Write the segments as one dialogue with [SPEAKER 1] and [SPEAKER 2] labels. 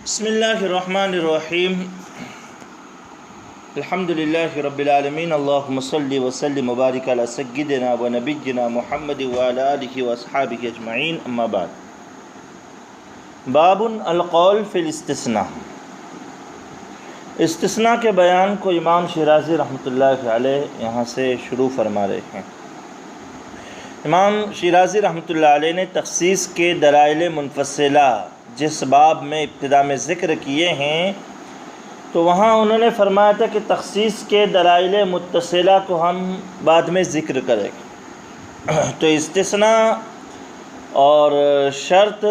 [SPEAKER 1] بسم اللہ الرحمن الرحیم الحمد للہ رب العالمین اللہم صلی وسلم وبارک علی سیدنا و نبینا محمد وعلی آلہ واصحابہ اجمعین اما بعد۔ باب القول فی الاستثناء۔ استثناء کے بیان کو امام شیرازی رحمۃ اللہ علیہ یہاں سے شروع فرما رہے ہیں۔ امام شیرازی رحمۃ اللہ علیہ نے تخصیص کے دلائل منفصلہ جس باب میں ابتدا میں ذکر کیے ہیں تو وہاں انہوں نے فرمایا تھا کہ تخصیص کے دلائل متصلہ کو ہم بعد میں ذکر کریں گے۔ تو استثناء اور شرط،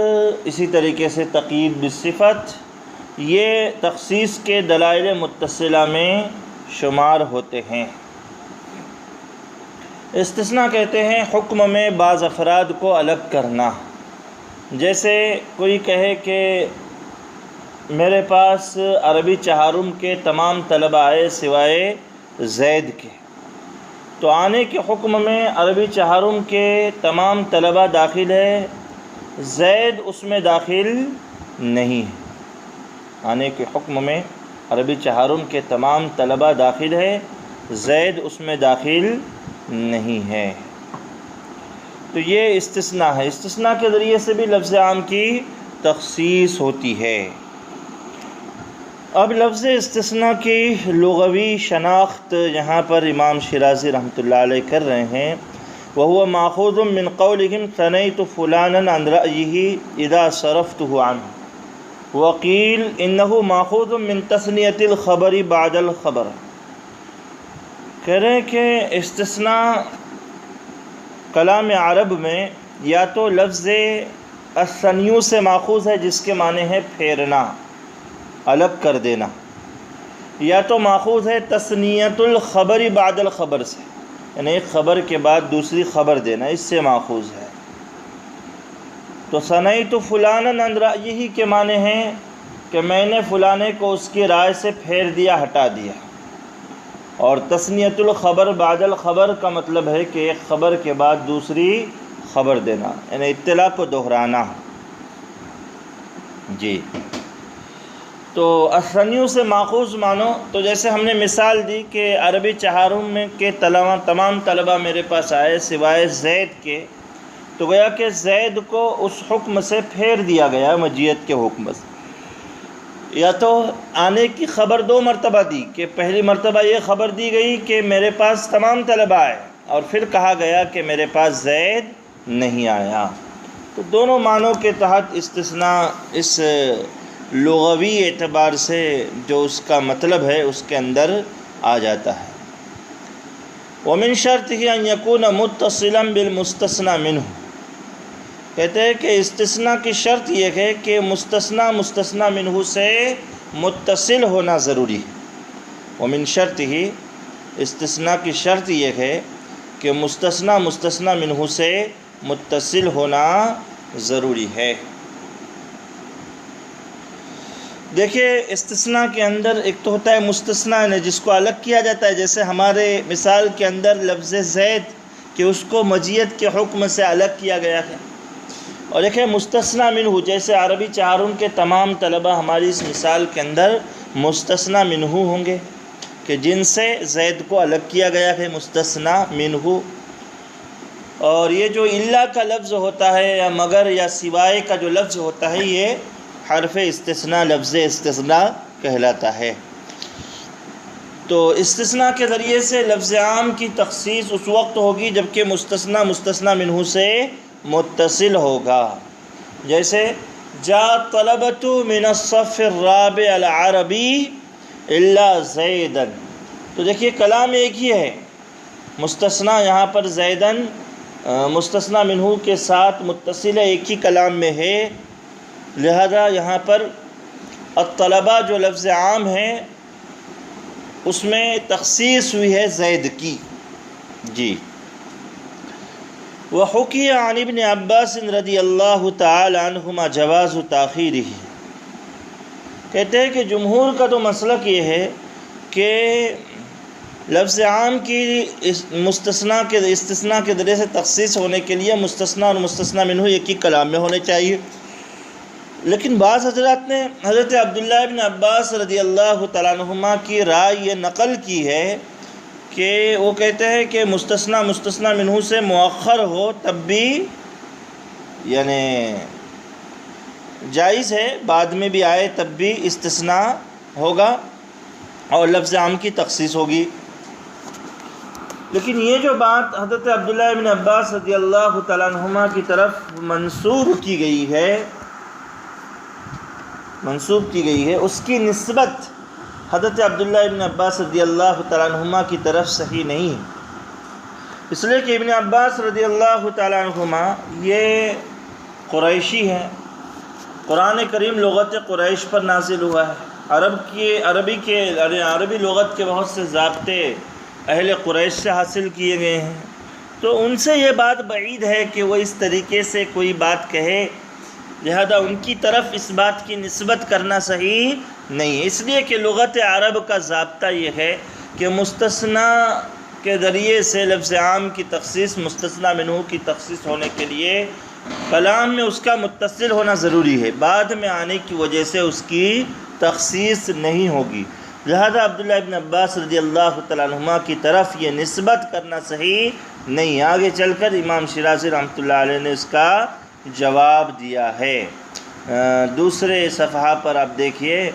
[SPEAKER 1] اسی طریقے سے تقیید بالصفت، یہ تخصیص کے دلائل متصلہ میں شمار ہوتے ہیں۔ استثناء کہتے ہیں حکم میں بعض افراد کو الگ کرنا۔ جیسے کوئی کہے کہ میرے پاس عربی چہارم کے تمام طلبہ آئے سوائے زید کے، تو آنے کے حکم میں عربی چہارم کے تمام طلبہ داخل ہے، زید اس میں داخل نہیں ہے۔ آنے کے حکم میں عربی چہارم کے تمام طلبہ داخل ہے، زید اس میں داخل نہیں ہے۔ تو یہ استثناء ہے۔ استثناء کے ذریعے سے بھی لفظ عام کی تخصیص ہوتی ہے۔ اب لفظ استثناء کی لغوی شناخت یہاں پر امام شیرازی رحمۃ اللہ علیہ کر رہے ہیں۔ وَهُوَ مَأْخُوذٌ مِّن قَوْلِهِمْ ثَنَيْتُ فُلَانًا عَنْ رَأْيِهِ إِذَا صَرَفْتُهُ عَنْهُ وَقِيلَ إِنَّهُ مَأْخُوذٌ مِّن تَثْنِيَةِ الْخَبَرِ بَعْدَ الْخَبَرِ۔ کہہ رہے ہیں کہ استثناء کلام عرب میں یا تو لفظ الثنیّ سے ماخوذ ہے جس کے معنی ہے پھیرنا، الگ کر دینا، یا تو ماخوذ ہے تثنیۃ الخبر بعد الخبر سے، یعنی ایک خبر کے بعد دوسری خبر دینا، اس سے ماخوذ ہے۔ تو ثنیت فلانا عن رأیہ کے معنی ہیں کہ میں نے فلانے کو اس کی رائے سے پھیر دیا، ہٹا دیا۔ اور تثنیۃ الخبر بعد الخبر کا مطلب ہے کہ ایک خبر کے بعد دوسری خبر دینا، یعنی اطلاع کو دہرانا۔ جی، تو الثنیّ سے ماخوذ مانو تو جیسے ہم نے مثال دی کہ عربی چہارم میں کے تمام طلبہ میرے پاس آئے سوائے زید کے، تو گویا کہ زید کو اس حکم سے پھیر دیا گیا مجیت کے حکم سے۔ یا تو آنے کی خبر دو مرتبہ دی کہ پہلی مرتبہ یہ خبر دی گئی کہ میرے پاس تمام طلبہ آئے، اور پھر کہا گیا کہ میرے پاس زید نہیں آیا۔ تو دونوں معنوں کے تحت استثناء اس لغوی اعتبار سے جو اس کا مطلب ہے اس کے اندر آ جاتا ہے۔ وَمِن شَرْطِهِ أَن يَكُونَ مُتَّصِلًا بِالْمُسْتَثْنَى مِنْهُ۔ کہتے ہیں کہ استثناء کی شرط یہ ہے کہ مستثنی منہ سے متصل ہونا ضروری ہے۔ ومن شرطه، استثناء کی شرط یہ ہے کہ مستثنی منہ سے متصل ہونا ضروری ہے۔ دیکھیے استثناء کے اندر ایک تو ہوتا ہے مستثنی جس کو الگ کیا جاتا ہے، جیسے ہمارے مثال کے اندر لفظ زید کہ اس کو مجیت کے حکم سے الگ کیا گیا ہے، اور ایک ہے مستثنی منہ جیسے عربی چہارم کے تمام طلبہ ہماری اس مثال کے اندر مستثنی منہ ہوں گے کہ جن سے زید کو الگ کیا گیا ہے، مستثنی منہ۔ اور یہ جو الا کا لفظ ہوتا ہے یا مگر یا سوائے کا جو لفظ ہوتا ہے، یہ حرف استثناء لفظ استثناء کہلاتا ہے۔ تو استثناء کے ذریعے سے لفظ عام کی تخصیص اس وقت ہوگی جبکہ مستثنی منہ سے متصل ہوگا۔ جیسے جا طلبۃ من الصف الرابع العربی الا زیدا، تو دیکھیے کلام ایک ہی ہے، مستثنی یہاں پر زیدن مستثنی منہ کے ساتھ متصل ہے، ایک ہی کلام میں ہے، لہذا یہاں پر الطلبہ جو لفظ عام ہے اس میں تخصیص ہوئی ہے زید کی۔ جی، وحکی عن ابن عباس رضی اللہ تعالی عنہما جواز تاخیرہ۔ کہتے ہیں کہ جمہور کا تو مسلک یہ ہے کہ لفظ عام کی استثناء کے ذریعے سے تخصیص ہونے کے لیے مستثنی اور مستثنی منہ ایک ہی کلام میں ہونے چاہیے، لیکن بعض حضرات نے حضرت عبداللہ ابن عباس رضی اللہ تعالیٰ عنہما کی رائے یہ نقل کی ہے کہ وہ کہتے ہیں کہ مستثنی منہ سے مؤخر ہو تب بھی یعنی جائز ہے، بعد میں بھی آئے تب بھی استثناء ہوگا اور لفظ عام کی تخصیص ہوگی۔ لیکن یہ جو بات حضرت عبداللہ ابن عباس رضی اللہ تعالیٰ عنہما کی طرف منسوب کی گئی ہے اس کی نسبت حضرت عبداللہ ابن عباس رضی اللہ تعالیٰ عنہما کی طرف صحیح نہیں ہے، اس لیے کہ ابن عباس رضی اللہ تعالیٰ عنہما یہ قریشی ہیں، قرآن کریم لغت قریش پر نازل ہوا ہے، عربی لغت کے بہت سے ضابطے اہل قریش سے حاصل کیے گئے ہیں، تو ان سے یہ بات بعید ہے کہ وہ اس طریقے سے کوئی بات کہے، لہذا ان کی طرف اس بات کی نسبت کرنا صحیح نہیں ہے، اس لیے کہ لغت عرب کا ضابطہ یہ ہے کہ مستثنی کے ذریعے سے لفظ عام کی تخصیص مستثنی منہ کی تخصیص ہونے کے لیے کلام میں اس کا متصل ہونا ضروری ہے، بعد میں آنے کی وجہ سے اس کی تخصیص نہیں ہوگی، لہذا عبداللہ ابن عباس رضی اللہ تعالیٰ عنہما کی طرف یہ نسبت کرنا صحیح نہیں۔ آگے چل کر امام شیرازی رحمۃ اللہ علیہ نے اس کا جواب دیا ہے، دوسرے صفحہ پر آپ دیکھیے،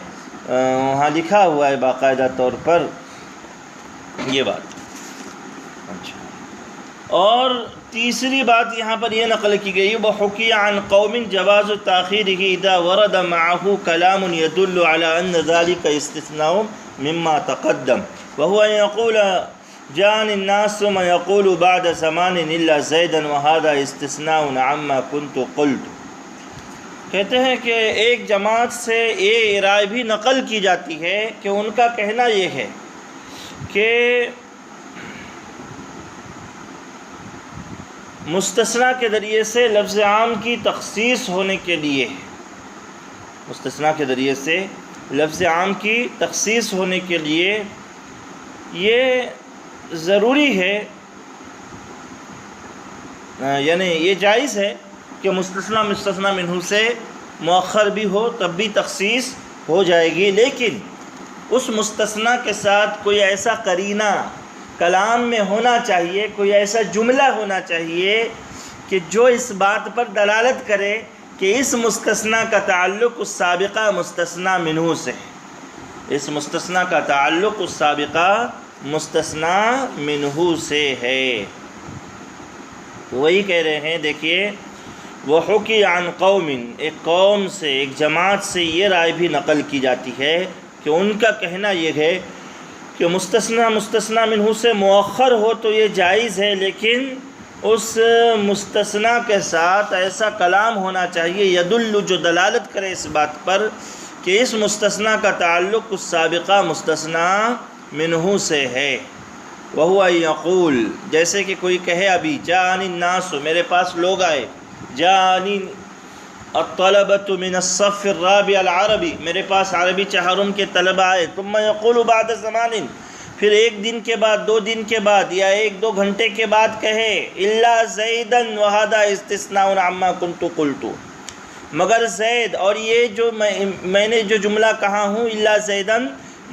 [SPEAKER 1] وہاں لکھا ہوا ہے باقاعدہ طور پر یہ بات۔ اچھا، اور تیسری بات یہاں پر یہ نقل کی گئی، وحکی عن قوم جواز تاخیرہ اذا ورد معه کلام يدل على ان ذلك استثناء مما تقدم وهو ان يقول جان الناس ثم يقول بعد زمان الا زيدا وهذا استثناء عما كنت قلت۔ کہتے ہیں کہ ایک جماعت سے یہ رائے بھی نقل کی جاتی ہے کہ ان کا کہنا یہ ہے کہ مستثنی کے ذریعے سے لفظ عام کی تخصیص ہونے کے لیے یہ ضروری ہے، یعنی یہ جائز ہے کہ مستثنی منہ سے مؤخر بھی ہو تب بھی تخصیص ہو جائے گی، لیکن اس مستثنی کے ساتھ کوئی ایسا قرینہ کلام میں ہونا چاہیے، کوئی ایسا جملہ ہونا چاہیے کہ جو اس بات پر دلالت کرے کہ اس مستثنی کا تعلق اس سابقہ مستثنی منہ سے ہے، اس مستثنی کا تعلق اس سابقہ مستثنی منہ سے ہے۔ وہی کہہ رہے ہیں، دیکھیے، وحکی عن قوم، ایک قوم سے، ایک جماعت سے یہ رائے بھی نقل کی جاتی ہے کہ ان کا کہنا یہ ہے کہ مستثنی منہ سے مؤخر ہو تو یہ جائز ہے، لیکن اس مستثنی کے ساتھ ایسا کلام ہونا چاہیے یدل، جو دلالت کرے اس بات پر کہ اس مستثنی کا تعلق اس سابقہ مستثنی منہ سے ہے۔ وہو یقول، جیسے کہ کوئی کہے ابھی جاءنی الناس، میرے پاس لوگ آئے، جاءنی الطلبۃ من الصف الرابع العربی، میرے پاس عربی چہارم کے طلبہ آئے، ثم یقول بعد زمان، پھر ایک دن کے بعد، 2 دن کے بعد، یا 1-2 گھنٹے کے بعد کہے الا زیدا وہذا استثناء عما كنت قلت، مگر زید، اور یہ جو میں نے جو جملہ کہا ہوں الا زیدا،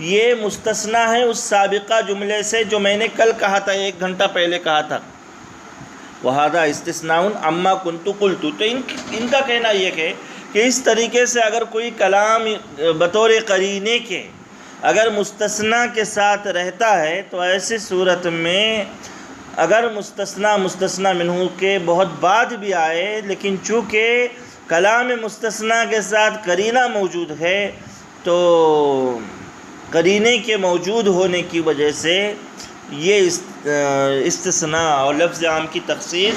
[SPEAKER 1] یہ مستثنی ہے اس سابقہ جملے سے جو میں نے کل کہا تھا، 1 گھنٹہ پہلے کہا تھا، وَهَذَا اسْتِثْنَاءٌ عَمَّا كُنْتُ قُلْتُ۔ تو ان کا کہنا یہ ہے کہ اس طریقے سے اگر کوئی کلام بطور قرینے کے اگر مستثنی کے ساتھ رہتا ہے تو ایسی صورت میں اگر مستثنی منہ کے بہت بعد بھی آئے، لیکن چونکہ کلام مستثنی کے ساتھ قرینہ موجود ہے تو قرینے کے موجود ہونے کی وجہ سے یہ استثناء اور لفظ عام کی تخصیص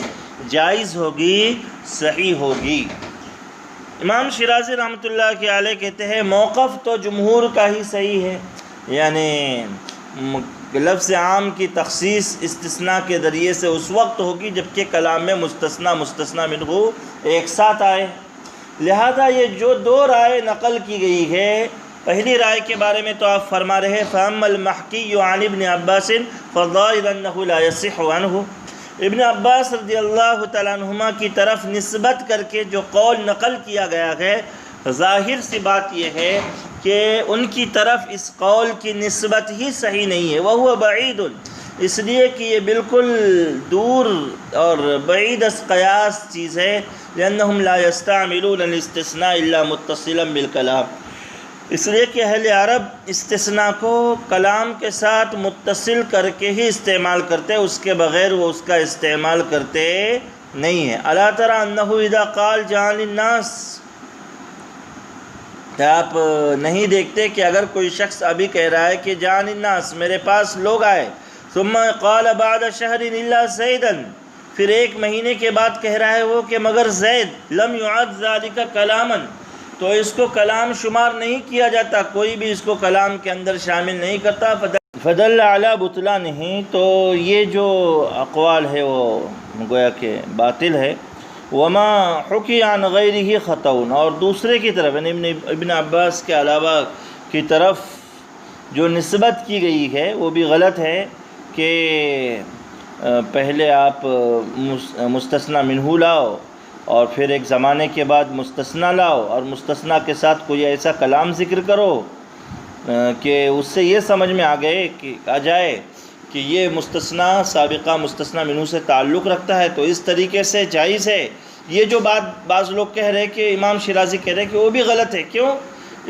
[SPEAKER 1] جائز ہوگی، صحیح ہوگی۔ امام شیرازی رحمۃ اللہ علیہ کہتے ہیں موقف تو جمہور کا ہی صحیح ہے، یعنی لفظ عام کی تخصیص استثناء کے ذریعے سے اس وقت ہوگی جبکہ کلام میں مستثنی منہ ایک ساتھ آئے، لہذا یہ جو 2 رائے نقل کی گئی ہے، پہلی رائے کے بارے میں تو آپ فرما رہے ہیں فَأَمَّا الْمَحْكِيُّ عَنِ ابْنِ عَبَّاسٍ فَالظَّاهِرُ أَنَّهُ لَا يَصِحُّ عَنْهُ، ابن عباس رضی اللہ تعالیٰ عنہما کی طرف نسبت کر کے جو قول نقل کیا گیا ہے ظاہر سی بات یہ ہے کہ ان کی طرف اس قول کی نسبت ہی صحیح نہیں ہے، وَهُوَ بَعِيدٌ، اس لیے کہ یہ بالکل دور اور بعید از قیاس چیز ہے، لأنهم لا يستعملون الاستثناء الا متصلا بالکلام، اس لیے کہ اہل عرب استثناء کو کلام کے ساتھ متصل کر کے ہی استعمال کرتے، اس کے بغیر وہ اس کا استعمال کرتے نہیں ہیں۔ الا تری انہ اذا قال جاء للناس، کیا آپ نہیں دیکھتے کہ اگر کوئی شخص ابھی کہہ رہا ہے کہ جاء للناس، میرے پاس لوگ آئے، ثم قال بعد شہر الا زیدا، پھر ایک مہینے کے بعد کہہ رہا ہے وہ کہ مگر زید، لم يعد ذلك کلاما، تو اس کو کلام شمار نہیں کیا جاتا، کوئی بھی اس کو کلام کے اندر شامل نہیں کرتا، فدل علی بطلانہ، تو یہ جو اقوال ہے وہ گویا کہ باطل ہے۔ وما حکی عن غیرہ خطأ، اور دوسرے کی طرف یعنی ابن عباس کے علاوہ کی طرف جو نسبت کی گئی ہے وہ بھی غلط ہے کہ پہلے آپ مستثنی منہ لاؤ اور پھر ایک زمانے کے بعد مستثنی لاؤ اور مستثنی کے ساتھ کوئی ایسا کلام ذکر کرو کہ اس سے یہ سمجھ میں آ جائے کہ یہ مستثنی سابقہ مستثنی منہ سے تعلق رکھتا ہے، تو اس طریقے سے جائز ہے۔ یہ جو بات بعض لوگ کہہ رہے کہ امام شیرازی کہہ رہے کہ وہ بھی غلط ہے، کیوں؟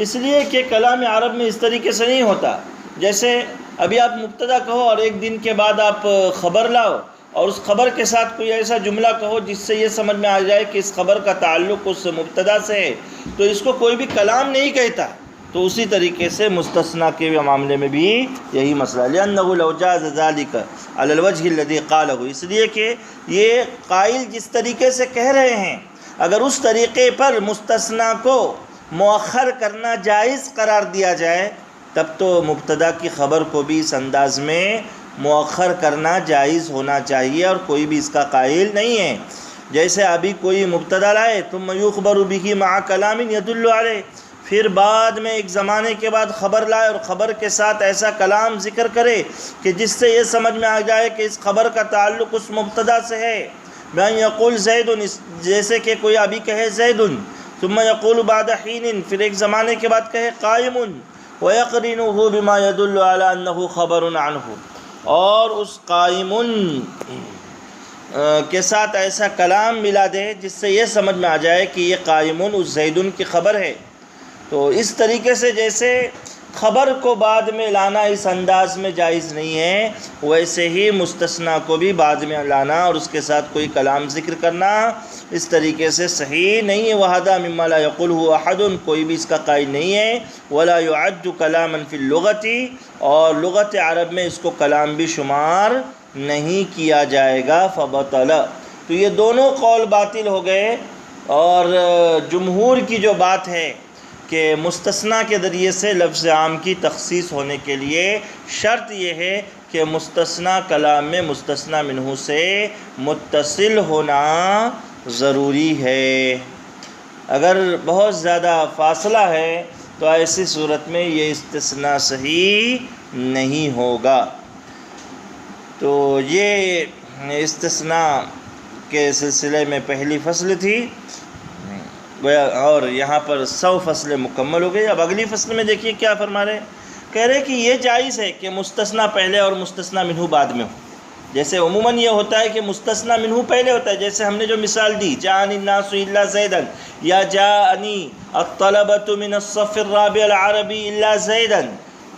[SPEAKER 1] اس لیے کہ کلام عرب میں اس طریقے سے نہیں ہوتا، جیسے ابھی آپ مبتدا کہو اور ایک دن کے بعد آپ خبر لاؤ اور اس خبر کے ساتھ کوئی ایسا جملہ کہو جس سے یہ سمجھ میں آ جائے کہ اس خبر کا تعلق اس مبتدا سے ہے، تو اس کو کوئی بھی کلام نہیں کہتا۔ تو اسی طریقے سے مستثنی کے معاملے میں بھی یہی مسئلہ ہے، لأنه لو جاز ذلك على الوجه الذي قاله، اس لیے کہ یہ قائل جس طریقے سے کہہ رہے ہیں اگر اس طریقے پر مستثنی کو مؤخر کرنا جائز قرار دیا جائے تب تو مبتدا کی خبر کو بھی اس انداز میں مؤخر کرنا جائز ہونا چاہیے، اور کوئی بھی اس کا قائل نہیں ہے۔ جیسے ابھی کوئی مبتدا لائے ثم یخبر به مع کلام یدل علیہ، پھر بعد میں ایک زمانے کے بعد خبر لائے اور خبر کے ساتھ ایسا کلام ذکر کرے کہ جس سے یہ سمجھ میں آ جائے کہ اس خبر کا تعلق اس مبتدا سے ہے، بأن یقول زید، جیسے کہ کوئی ابھی کہے زید، ثم یقول بعد حین، پھر ایک زمانے کے بعد کہے قائم، وَيَقْرِنُهُ بِمَا يَدُلُّ عَلَىٰ أَنَّهُ خَبَرٌ عَنْهُ، اور اس قائم کے ساتھ ایسا کلام ملا دے جس سے یہ سمجھ میں آ جائے کہ یہ قائم اس زیدن کی خبر ہے۔ تو اس طریقے سے جیسے خبر کو بعد میں لانا اس انداز میں جائز نہیں ہے، ویسے ہی مستثنی کو بھی بعد میں لانا اور اس کے ساتھ کوئی کلام ذکر کرنا اس طریقے سے صحیح نہیں ہے۔ وَهَذَا مِمَّا لَا يَقُولُهُ أَحَدٌ، کوئی بھی اس کا قائل نہیں ہے۔ وَلَا يُعَدُّ كَلَامًا فِي اللُّغَةِ، اور لغت عرب میں اس کو کلام بھی شمار نہیں کیا جائے گا۔ فَبَطَلَ، تو یہ دونوں قول باطل ہو گئے، اور جمہور کی جو بات ہے کہ مستثنی کے ذریعے سے لفظ عام کی تخصیص ہونے کے لیے شرط یہ ہے کہ مستثنی کلام میں مستثنی منہ سے متصل ہونا ضروری ہے۔ اگر بہت زیادہ فاصلہ ہے تو ایسی صورت میں یہ استثناء صحیح نہیں ہوگا۔ تو یہ استثناء کے سلسلے میں پہلی فصل تھی، اور یہاں پر 100 فصلیں مکمل ہو گئی۔ اب اگلی فصل میں دیکھیے کیا فرما رہے، کہہ رہے کہ یہ جائز ہے کہ مستثنی پہلے اور مستثنی منہ بعد میں ہو۔ جیسے عموماً یہ ہوتا ہے کہ مستثنی منہ پہلے ہوتا ہے، جیسے ہم نے جو مثال دی، جاءنی الناس الا زیدا، یا جاءنی الطلبة من الصف الرابع العربی الا زیدا،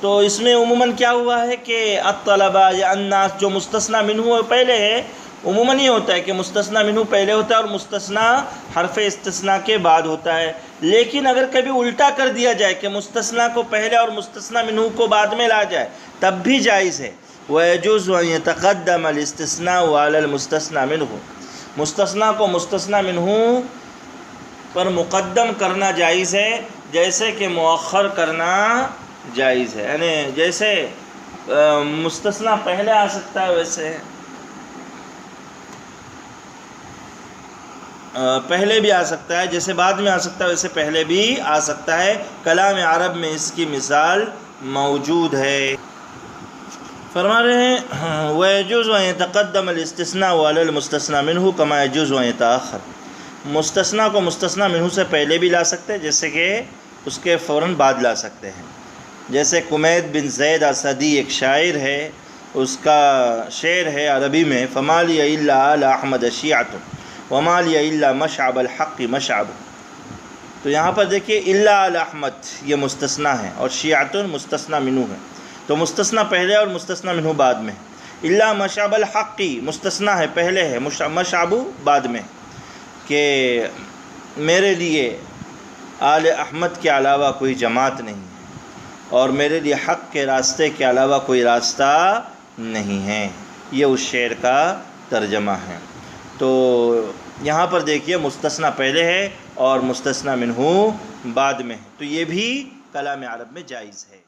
[SPEAKER 1] تو اس میں عموماً کیا ہوا ہے کہ الطلبہ یا الناس جو مستثنی منہ پہلے ہے، عموماً یہ ہوتا ہے کہ مستثنی منہ پہلے ہوتا ہے اور مستثنی حرف استثناء کے بعد ہوتا ہے۔ لیکن اگر کبھی الٹا کر دیا جائے کہ مستثنی کو پہلے اور مستثنی منہ کو بعد میں لا جائے تب بھی جائز ہے۔ وَيَجُوزُ أَن يَتَقَدَّمَ الْإِسْتِثْنَاءُ عَلَى الْمُسْتَثْنَى مِنْهُ، مستثنی کو مستثنی منہ پر مقدم کرنا جائز ہے، جیسے کہ مؤخر کرنا جائز ہے، یعنی جیسے مستثنی پہلے آ سکتا ہے ویسے پہلے بھی آ سکتا ہے، جیسے بعد میں آ سکتا ہے ویسے پہلے بھی آ سکتا ہے۔ کلام عرب میں اس کی مثال موجود ہے۔ فرما رہے ہیں وَيَجُوزُ أَن يَتَقَدَّمَ الْإِسْتِثْنَاءُ عَلَى الْمُسْتَثْنَى مِنْهُ كَمَا يَجُوزُ أَن يَتَأَخَّرَ، مستثنا کو مستثنا منہ سے پہلے بھی لا سکتے ہیں، جیسے کہ اس کے فوراً بعد لا سکتے ہیں. جیسے کمید بن زید اسدی ایک شاعر ہے، اس کا شعر ہے عربی میں، فما لی الا آل احمد شیعۃ وما لی الا مشعب الحق مشعب. تو یہاں پر دیکھیے الا آل احمد یہ مستثنا ہے اور شیعۃ مستثنا منہ ہے، تو مستثنا پہلے اور مستثنا منہ بعد میں. الا مشعب الحق مستثنا ہے پہلے ہے، مشعب بعد میں، کہ میرے لیے آل احمد کے علاوہ کوئی جماعت نہیں ہے اور میرے لیے حق کے راستے کے علاوہ کوئی راستہ نہیں ہے. یہ اس شعر کا ترجمہ ہے. تو یہاں پر دیکھیے مستثنا پہلے ہے اور مستثنا منہ بعد میں ہے، تو یہ بھی کلام عرب میں جائز ہے.